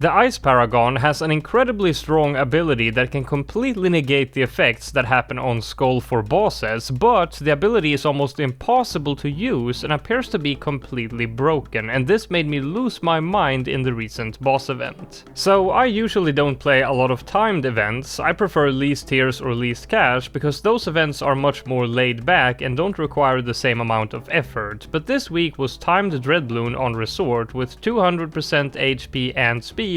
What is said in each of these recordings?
The Ice Paragon has an incredibly strong ability that can completely negate the effects that happen on Skull for bosses, but the ability is almost impossible to use and appears to be completely broken, and this made me lose my mind in the recent boss event. So I usually don't play a lot of timed events. I prefer least tears or least cash because those events are much more laid back and don't require the same amount of effort, but this week was timed Dreadbloon on Resort with 200% HP and speed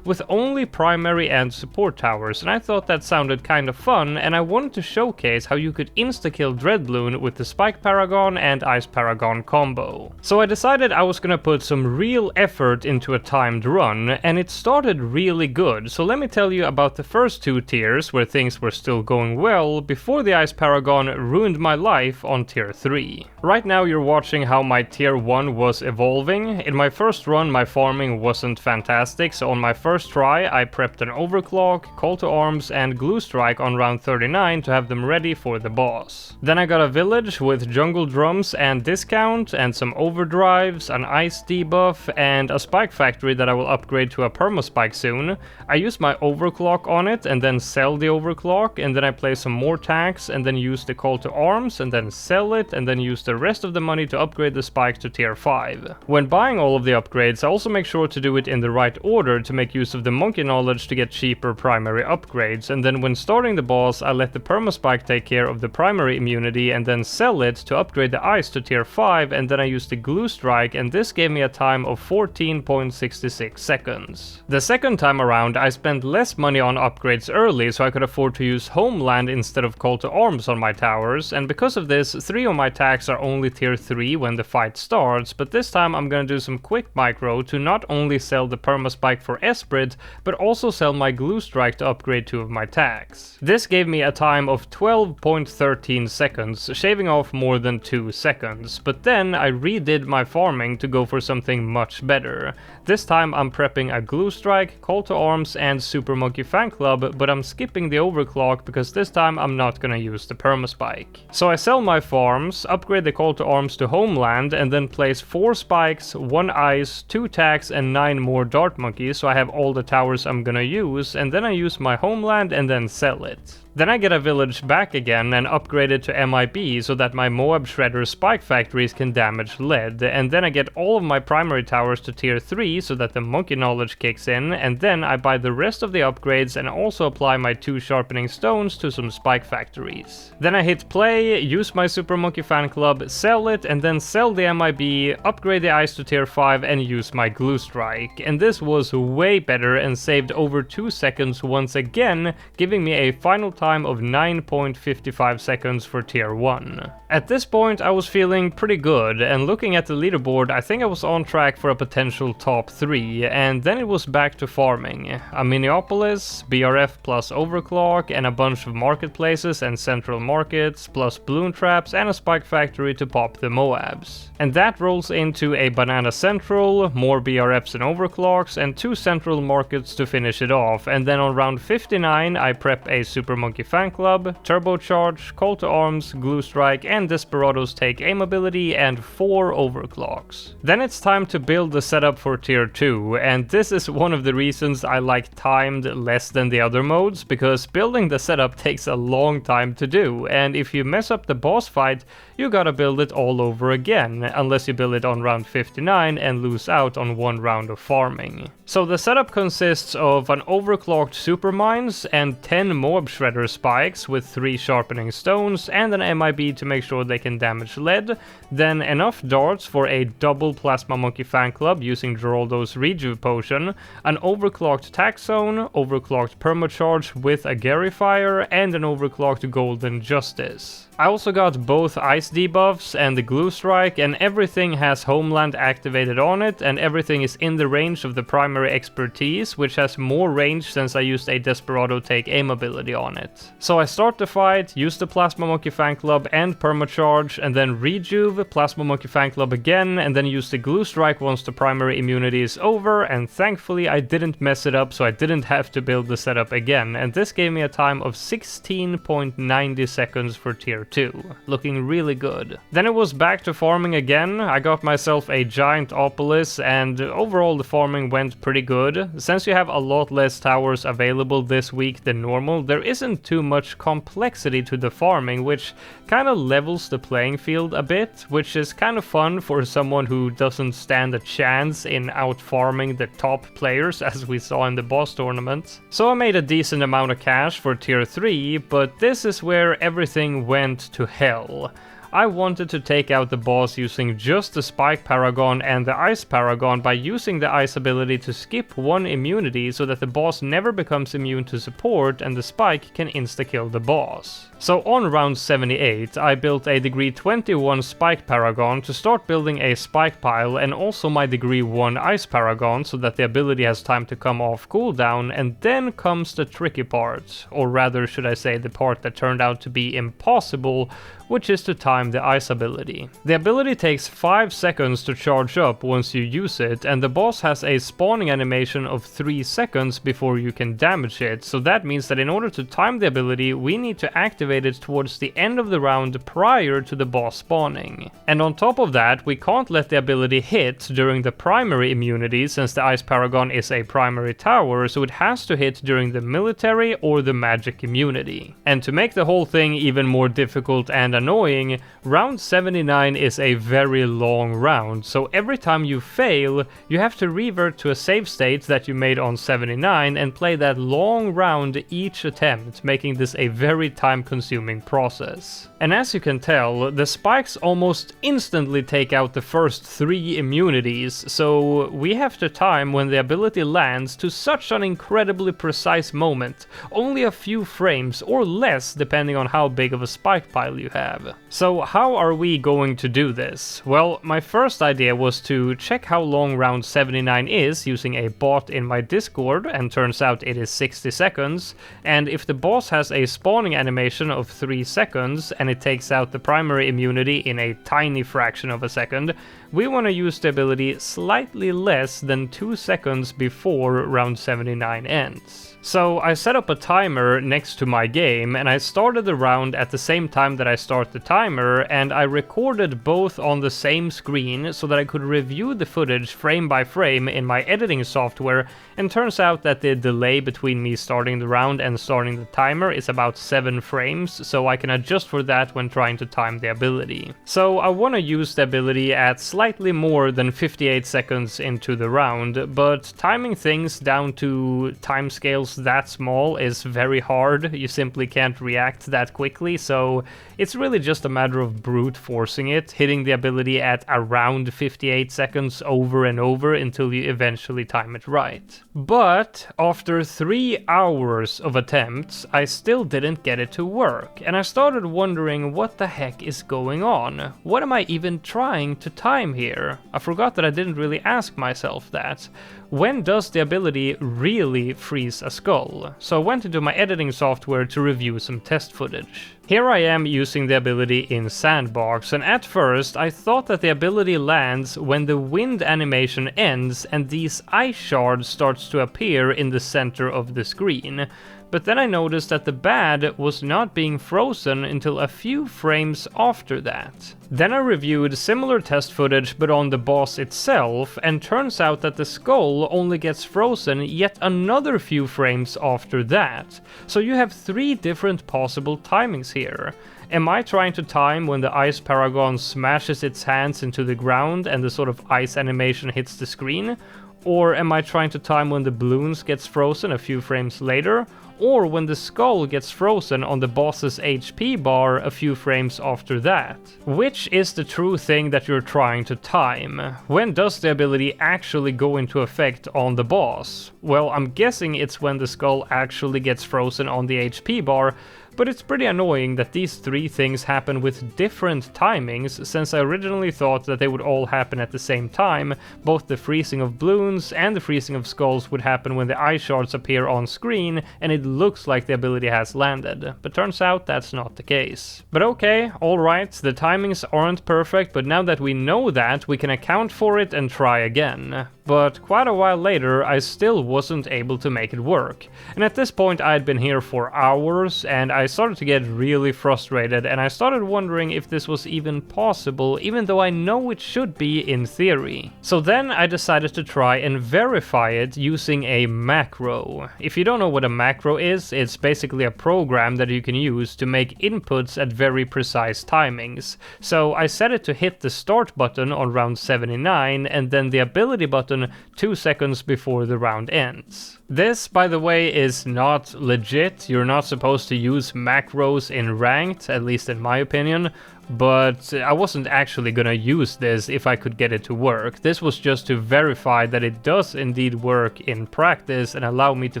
with only primary and support towers, and I thought that sounded kind of fun, and I wanted to showcase how you could insta-kill Dreadbloon with the Spike Paragon and Ice Paragon combo. So I decided I was gonna put some real effort into a timed run, and it started really good, so let me tell you about the first two tiers where things were still going well before the Ice Paragon ruined my life on tier 3. Right now you're watching how my tier 1 was evolving. In my first run my farming wasn't fantastic, so on my first try I prepped an overclock, call to arms and glue strike on round 39 to have them ready for the boss. Then I got a village with jungle drums and discount and some overdrives, an ice debuff and a spike factory that I will upgrade to a permaspike soon. I use my overclock on it and then sell the overclock, and then I play some more tax and then use the call to arms and then sell it and then use the rest of the money to upgrade the spike to tier 5. When buying all of the upgrades I also make sure to do it in the right order to make use of the monkey knowledge to get cheaper primary upgrades, and then when starting the boss I let the permaspike take care of the primary immunity and then sell it to upgrade the ice to tier 5, and then I used the glue strike, and this gave me a time of 14.66 seconds. The second time around I spent less money on upgrades early so I could afford to use homeland instead of call to arms on my towers, and because of this 3 of my attacks are only tier 3 when the fight starts, but this time I'm gonna do some quick micro to not only sell the permaspike for Esprit, but also sell my glue strike to upgrade 2 of my tags. This gave me a time of 12.13 seconds, shaving off more than 2 seconds, but then I redid my farming to go for something much better. This time I'm prepping a glue strike, call to arms and super monkey fan club, but I'm skipping the overclock because this time I'm not gonna use the permaspike. So I sell my farms, upgrade the call to arms to homeland, and then place 4 spikes, 1 ice, 2 tags and 9 more dart monkeys so I have all the towers I'm gonna use, and then I use my homeland and then sell it. Then I get a village back again and upgrade it to MIB so that my Moab Shredder spike factories can damage lead, and then I get all of my primary towers to tier 3 so that the monkey knowledge kicks in, and then I buy the rest of the upgrades and also apply my 2 sharpening stones to some spike factories. Then I hit play, use my super monkey fan club, sell it, and then sell the MIB, upgrade the ice to tier 5 and use my glue strike, and this was way better and saved over 2 seconds once again, giving me a final time of 9.55 seconds for tier 1. At this point I was feeling pretty good, and looking at the leaderboard I think I was on track for a potential top 3, and then it was back to farming. A Minneapolis, BRF plus overclock, and a bunch of marketplaces and central markets, plus balloon traps and a spike factory to pop the Moabs. And that rolls into a banana central, more BRFs and overclocks, and 2 central markets to finish it off, and then on round 59 I prep a super monkey fan club, turbocharge, call to arms, glue strike and Desperado's take aim ability, and 4 overclocks. Then it's time to build the setup for tier 2, and this is one of the reasons I like timed less than the other modes, because building the setup takes a long time to do, and if you mess up the boss fight you gotta build it all over again, unless you build it on round 59 and lose out on 1 round of farming. So the setup consists of an overclocked supermines and 10 Moab Shredder spikes with 3 sharpening stones and an MIB to make sure they can damage lead, then enough darts for a double Plasma Monkey fan club using Geraldo's Rejuve potion, an overclocked tax zone, overclocked permacharge with a Gary fire, and an overclocked Golden Justice. I also got both ice debuffs and the glue strike, and everything has homeland activated on it, and everything is in the range of the primary expertise, which has more range since I used a Desperado take aim ability on it. it. So I start the fight, use the Plasma Monkey Fan Club and Permacharge, and then rejuve, Plasma Monkey Fan Club again, and then use the Glue Strike once the primary immunity is over, and thankfully I didn't mess it up, so I didn't have to build the setup again, and this gave me a time of 16.90 seconds for tier 2. Looking really good. Then it was back to farming again. I got myself a giant Opolis, and overall the farming went pretty good. Since you have a lot less towers available this week than normal, there isn't too much complexity to the farming, which kind of levels the playing field a bit, which is kind of fun for someone who doesn't stand a chance in out-farming the top players, as we saw in the boss tournament. So I made a decent amount of cash for tier 3, but this is where everything went to hell. I wanted to take out the boss using just the Spike Paragon and the Ice Paragon by using the Ice ability to skip one immunity so that the boss never becomes immune to support and the Spike can insta-kill the boss. So on round 78, I built a degree 21 Spike Paragon to start building a Spike pile, and also my degree 1 Ice Paragon so that the ability has time to come off cooldown, and then comes the tricky part, or rather should I say the part that turned out to be impossible, which is to time the Ice ability. The ability takes 5 seconds to charge up once you use it, and the boss has a spawning animation of 3 seconds before you can damage it, so that means that in order to time the ability, we need to activate it towards the end of the round prior to the boss spawning. And on top of that, we can't let the ability hit during the primary immunity, since the Ice Paragon is a primary tower, so it has to hit during the military or the magic immunity. And to make the whole thing even more difficult and annoying, round 79 is a very long round, so every time you fail, you have to revert to a save state that you made on 79 and play that long round each attempt, making this a very time-consuming process. And as you can tell, the spikes almost instantly take out the first 3 immunities, so we have to time when the ability lands to such an incredibly precise moment, only a few frames or less depending on how big of a spike pile you have. So how are we going to do this? Well, my first idea was to check how long round 79 is using a bot in my Discord, and turns out it is 60 seconds, and if the boss has a spawning animation of 3 seconds and it takes out the primary immunity in a tiny fraction of a second, we want to use the ability slightly less than 2 seconds before round 79 ends. So I set up a timer next to my game, and I started the round at the same time that I start the timer, and I recorded both on the same screen so that I could review the footage frame by frame in my editing software, and turns out that the delay between me starting the round and starting the timer is about 7 frames, so I can adjust for that when trying to time the ability. So I want to use the ability at slightly more than 58 seconds into the round, but timing things down to timescales that small is very hard. You simply can't react that quickly, so it's really just a matter of brute forcing it, hitting the ability at around 58 seconds over and over until you eventually time it right. But after 3 hours of attempts, I still didn't get it to work, and I started wondering what the heck is going on. What am I even trying to time here? I forgot that I didn't really ask myself that. When does the ability really freeze a skull? So I went into my editing software to review some test footage. Here I am using the ability in Sandbox, and at first I thought that the ability lands when the wind animation ends and these ice shards starts to appear in the center of the screen. But then I noticed that the bad was not being frozen until a few frames after that. Then I reviewed similar test footage but on the boss itself, and turns out that the skull only gets frozen yet another few frames after that. So you have 3 different possible timings here. Am I trying to time when the Ice Paragon smashes its hands into the ground and the sort of ice animation hits the screen? Or am I trying to time when the bloons gets frozen a few frames later? Or when the skull gets frozen on the boss's HP bar a few frames after that? Which is the true thing that you're trying to time? When does the ability actually go into effect on the boss? Well, I'm guessing it's when the skull actually gets frozen on the HP bar, but it's pretty annoying that these 3 things happen with different timings, since I originally thought that they would all happen at the same time. Both the freezing of bloons and the freezing of skulls would happen when the ice shards appear on screen and it looks like the ability has landed, but turns out that's not the case. But okay, alright, the timings aren't perfect, but now that we know that, we can account for it and try again. But quite a while later, I still wasn't able to make it work. And at this point I had been here for hours, and I started to get really frustrated, and I started wondering if this was even possible, even though I know it should be in theory. So then I decided to try and verify it using a macro. If you don't know what a macro is, it's basically a program that you can use to make inputs at very precise timings. So I set it to hit the start button on round 79, and then the ability button 2 seconds before the round ends. This, by the way, is not legit. You're not supposed to use macros in ranked, at least in my opinion, but I wasn't actually gonna use this if I could get it to work. This was just to verify that it does indeed work in practice and allow me to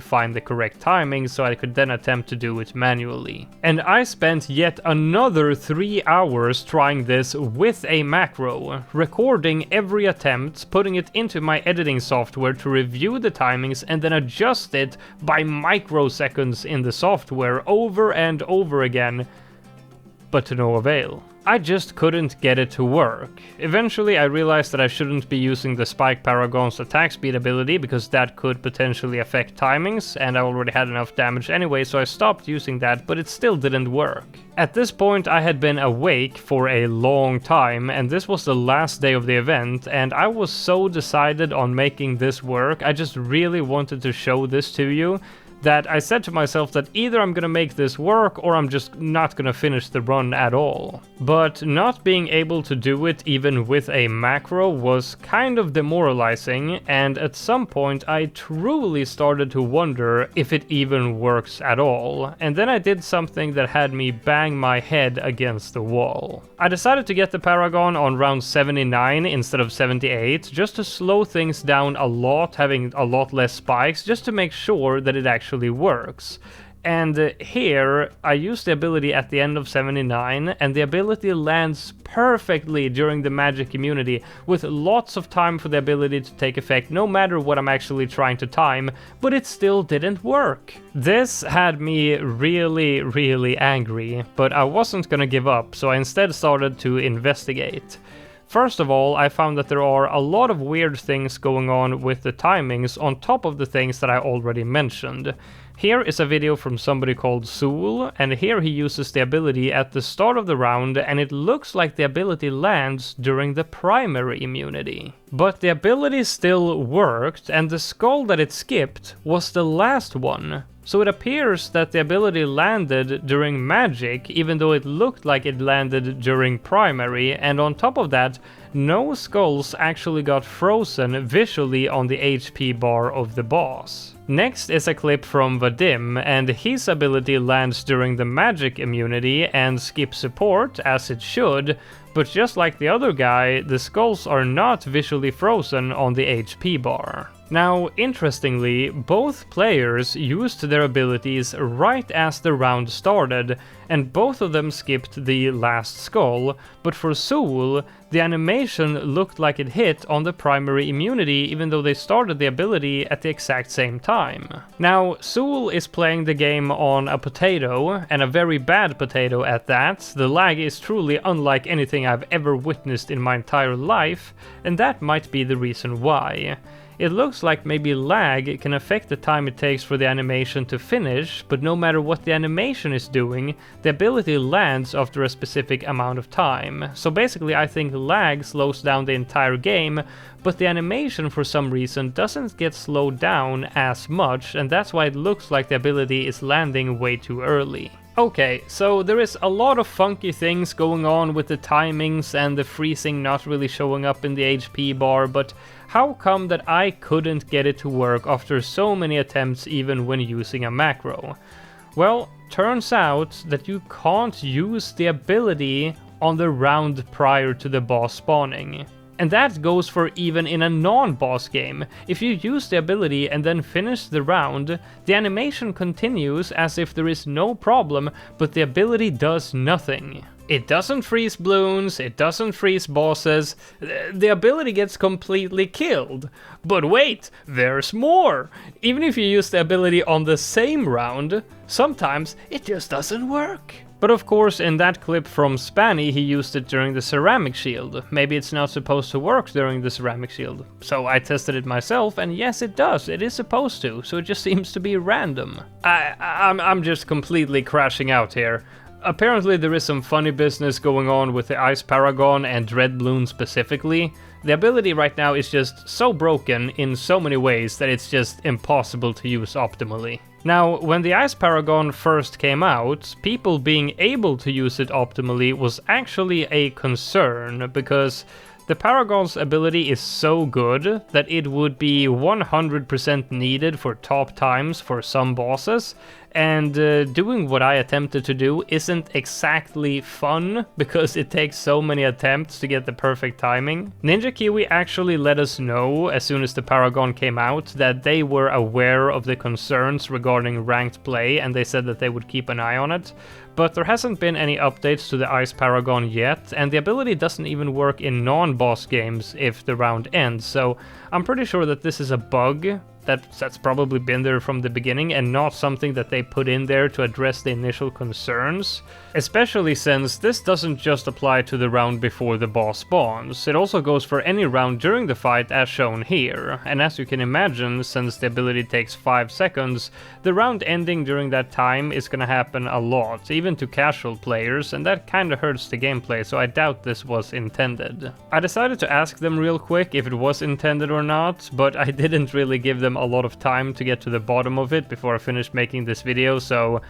find the correct timing so I could then attempt to do it manually. And I spent yet another 3 hours trying this with a macro, recording every attempt, putting it into my editing software to review the timings and then adjust it by microseconds in the software over and over again, but to no avail. I just couldn't get it to work. Eventually I realized that I shouldn't be using the Spike Paragon's attack speed ability because that could potentially affect timings, and I already had enough damage anyway, so I stopped using that, but it still didn't work. At this point I had been awake for a long time, and this was the last day of the event, and I was so decided on making this work. I just really wanted to show this to you, that I said to myself that either I'm gonna make this work or I'm just not gonna finish the run at all. But not being able to do it even with a macro was kind of demoralizing, and at some point I truly started to wonder if it even works at all. And then I did something that had me bang my head against the wall. I decided to get the Paragon on round 79 instead of 78, just to slow things down a lot, having a lot less spikes, just to make sure that it actually works. And here I use the ability at the end of 79, and the ability lands perfectly during the magic immunity, with lots of time for the ability to take effect no matter what I'm actually trying to time, but it still didn't work. This had me really angry, but I wasn't gonna give up, so I instead started to investigate. First of all, I found that there are a lot of weird things going on with the timings on top of the things that I already mentioned. Here is a video from somebody called Zool, and here he uses the ability at the start of the round, and it looks like the ability lands during the primary immunity. But the ability still worked, and the skull that it skipped was the last one. So it appears that the ability landed during magic, even though it looked like it landed during primary, and on top of that, no skulls actually got frozen visually on the HP bar of the boss. Next is a clip from Vadim, and his ability lands during the magic immunity and skips support, as it should, but just like the other guy, the skulls are not visually frozen on the HP bar. Now, interestingly, both players used their abilities right as the round started, and both of them skipped the last skull, but for Zool, the animation looked like it hit on the primary immunity even though they started the ability at the exact same time. Now, Zool is playing the game on a potato, and a very bad potato at that. The lag is truly unlike anything I've ever witnessed in my entire life, and that might be the reason why. It looks like maybe lag can affect the time it takes for the animation to finish, but no matter what the animation is doing, the ability lands after a specific amount of time. So basically I think lag slows down the entire game, but the animation for some reason doesn't get slowed down as much, and that's why it looks like the ability is landing way too early. Okay, so there is a lot of funky things going on with the timings and the freezing not really showing up in the HP bar, but how come that I couldn't get it to work after so many attempts even when using a macro? Well, turns out that you can't use the ability on the round prior to the boss spawning. And that goes for even in a non-boss game. If you use the ability and then finish the round, the animation continues as if there is no problem, but the ability does nothing. It doesn't freeze bloons, it doesn't freeze bosses, the ability gets completely killed. But wait, there's more! Even if you use the ability on the same round, sometimes it just doesn't work. But of course, in that clip from Spanny, he used it during the ceramic shield. Maybe it's not supposed to work during the ceramic shield. So I tested it myself, and yes, it does. It is supposed to, so it just seems to be random. I'm just completely crashing out here. Apparently there is some funny business going on with the Ice Paragon and Dreadbloon specifically. The ability right now is just so broken in so many ways that it's just impossible to use optimally. Now, when the Ice Paragon first came out, people being able to use it optimally was actually a concern, because the Paragon's ability is so good that it would be 100% needed for top times for some bosses, and doing what I attempted to do isn't exactly fun, because it takes so many attempts to get the perfect timing. Ninja Kiwi actually let us know as soon as the Paragon came out that they were aware of the concerns regarding ranked play, and they said that they would keep an eye on it. But there hasn't been any updates to the Ice Paragon yet, and the ability doesn't even work in non-boss games if the round ends, so I'm pretty sure that this is a bug that's probably been there from the beginning and not something that they put in there to address the initial concerns. Especially since this doesn't just apply to the round before the boss spawns, it also goes for any round during the fight as shown here. And as you can imagine, since the ability takes 5 seconds, the round ending during that time is gonna happen a lot, even to casual players, and that kinda hurts the gameplay, so I doubt this was intended. I decided to ask them real quick if it was intended or not, but I didn't really give them a lot of time to get to the bottom of it before I finished making this video, so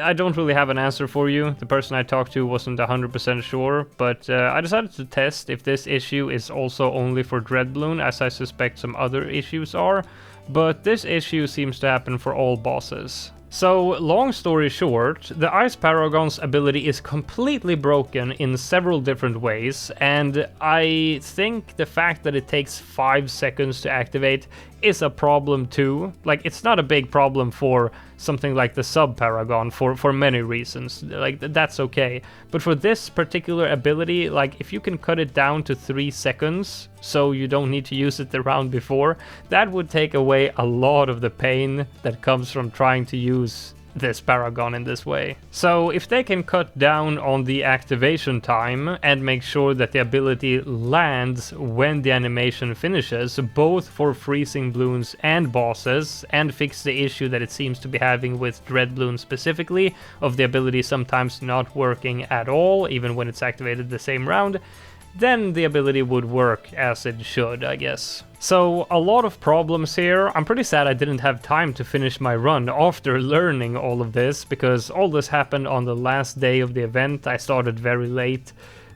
I don't really have an answer for you. The person I talked to wasn't 100% sure, but I decided to test if this issue is also only for Dreadbloon, as I suspect some other issues are, but this issue seems to happen for all bosses. So, long story short, the Ice Paragon's ability is completely broken in several different ways, and I think the fact that it takes 5 seconds to activate is a problem too. Like, it's not a big problem for something like the Sub Paragon for many reasons. Like, that's okay. But for this particular ability, like, if you can cut it down to 3 seconds, so you don't need to use it the round before, that would take away a lot of the pain that comes from trying to use this Paragon in this way. So if they can cut down on the activation time and make sure that the ability lands when the animation finishes, both for freezing bloons and bosses, and fix the issue that it seems to be having with Dreadbloon specifically, of the ability sometimes not working at all, even when it's activated the same round, then the ability would work as it should, I guess. So, a lot of problems here. I'm pretty sad I didn't have time to finish my run after learning all of this, because all this happened on the last day of the event. I started very late.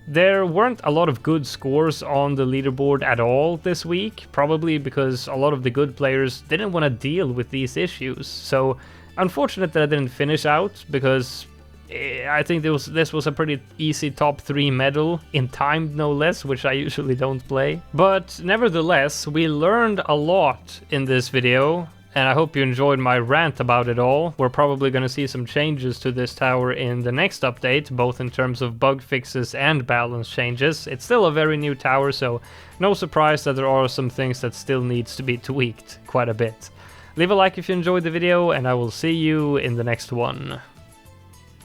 There weren't a lot of good scores on the leaderboard at all this week, probably because a lot of the good players didn't want to deal with these issues. So, unfortunate that I didn't finish out, because I think this was a pretty easy top 3 medal, in time no less, which I usually don't play. But nevertheless, we learned a lot in this video, and I hope you enjoyed my rant about it all. We're probably going to see some changes to this tower in the next update, both in terms of bug fixes and balance changes. It's still a very new tower, so no surprise that there are some things that still needs to be tweaked quite a bit. Leave a like if you enjoyed the video, and I will see you in the next one.